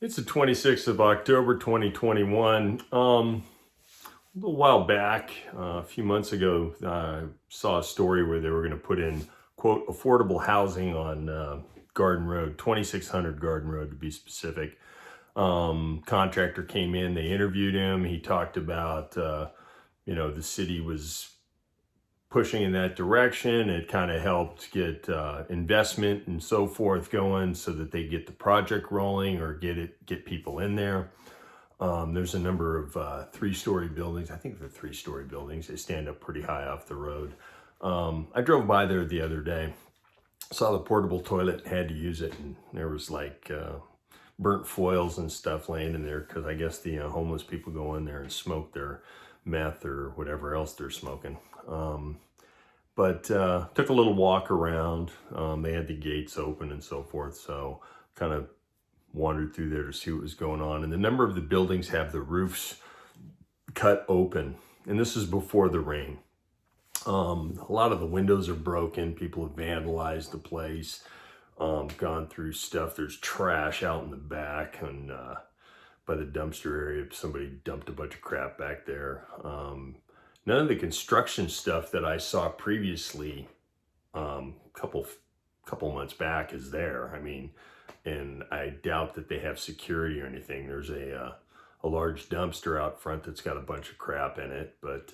It's the 26th of October, 2021. A little while back, a few months ago, I saw a story where they were going to put in, quote, affordable housing on Garden Road, 2600 Garden Road to be specific. Contractor came in, they interviewed him. He talked about, the city was pushing in that direction. It kind of helped get investment and so forth going so that they get the project rolling or get people in there. There's a number of three-story buildings. I think they're three-story buildings. They stand up pretty high off the road. I drove by there the other day, saw the portable toilet, had to use it, and there was like burnt foils and stuff laying in there because I guess the homeless people go in there and smoke their meth or whatever else they're smoking. But took a little walk around. They had the gates open and so forth, so kind of wandered through there to see what was going on. And the number of the buildings have the roofs cut open, and this is before the rain. A lot of the windows are broken. People have vandalized the place, gone through stuff. There's trash out in the back, and by the dumpster area, somebody dumped a bunch of crap back there. None of the construction stuff that I saw previously, couple months back, is there. I mean, and I doubt that they have security or anything. There's a large dumpster out front that's got a bunch of crap in it, but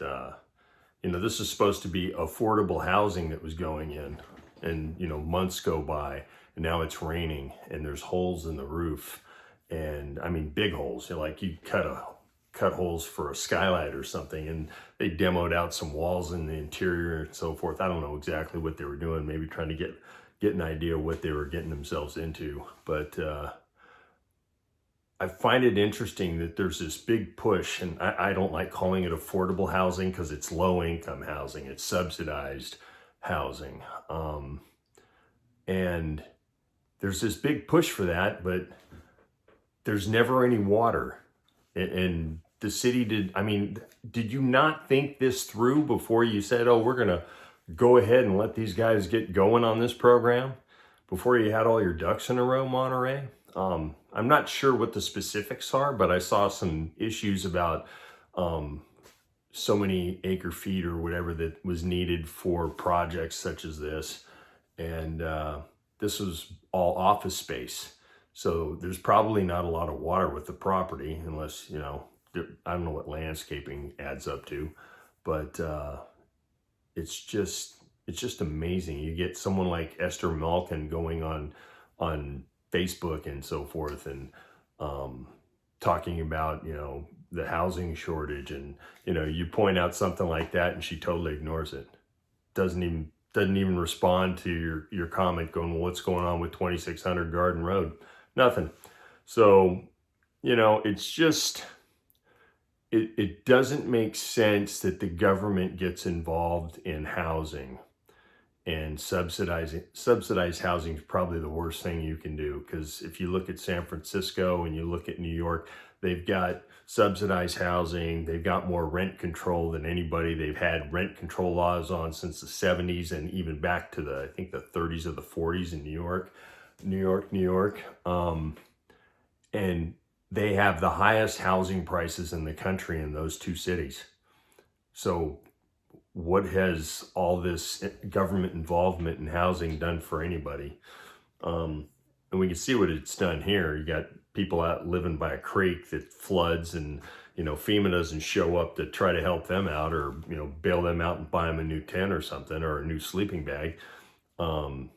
this is supposed to be affordable housing that was going in, and months go by, and now it's raining, and there's holes in the roof, and I mean big holes. Like you cut holes for a skylight or something, and they demoed out some walls in the interior and so forth. I don't know exactly what they were doing, maybe trying to get an idea of what they were getting themselves into. But I find it interesting that there's this big push, and I don't like calling it affordable housing because it's low income housing, it's subsidized housing. And there's this big push for that, but there's never any water. And the city did you not think this through before you said, oh, we're going to go ahead and let these guys get going on this program, before you had all your ducks in a row, Monterey? I'm not sure what the specifics are, but I saw some issues about so many acre feet or whatever that was needed for projects such as this. And this was all office space. So there's probably not a lot of water with the property, unless, I don't know what landscaping adds up to, but it's just amazing. You get someone like Esther Malkin going on Facebook and so forth, and talking about, the housing shortage, and, you point out something like that and she totally ignores it. Doesn't even respond to your comment going, well, what's going on with 2600 Garden Road? Nothing. So, it's just, it doesn't make sense that the government gets involved in housing, and subsidized housing is probably the worst thing you can do. Because if you look at San Francisco and you look at New York, they've got subsidized housing. They've got more rent control than anybody. They've had rent control laws on since the 70s and even back to I think the 30s or the 40s in New York. And they have the highest housing prices in the country in those two cities. So what has all this government involvement in housing done for anybody? And we can see what it's done here. You got people out living by a creek that floods, and FEMA doesn't show up to try to help them out, or bail them out and buy them a new tent or something, or a new sleeping bag. And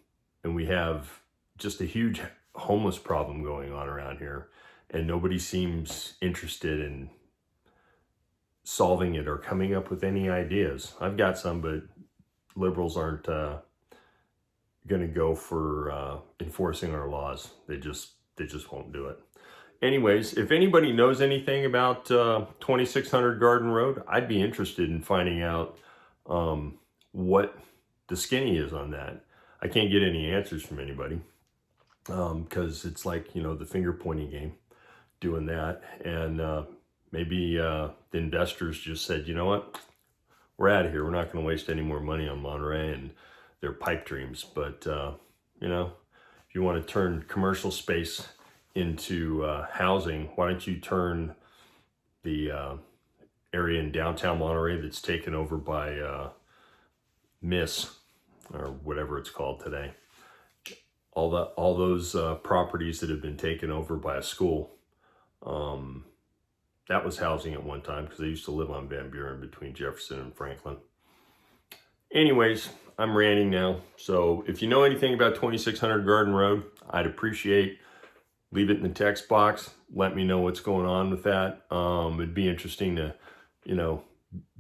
we have just a huge homeless problem going on around here, and nobody seems interested in solving it or coming up with any ideas. I've got some, but liberals aren't going to go for enforcing our laws. They just won't do it. Anyways, if anybody knows anything about 2600 Garden Road, I'd be interested in finding out what the skinny is on that. I can't get any answers from anybody, because it's like, the finger pointing game, doing that. And maybe the investors just said, you know what, we're out of here. We're not going to waste any more money on Monterey and their pipe dreams. But, if you want to turn commercial space into housing, why don't you turn the area in downtown Monterey that's taken over by Miss, or whatever it's called today. All those properties that have been taken over by a school. That was housing at one time because I used to live on Van Buren between Jefferson and Franklin. Anyways, I'm ranting now. So if you know anything about 2600 Garden Road, I'd appreciate, leave it in the text box. Let me know what's going on with that. It'd be interesting to,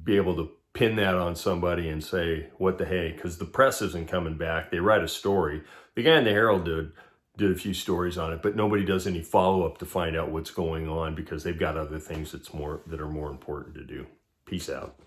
be able to pin that on somebody and say, what the hey, because the press isn't coming back. They write a story. The guy in the Herald did a few stories on it, but nobody does any follow-up to find out what's going on because they've got other things that are more important to do. Peace out.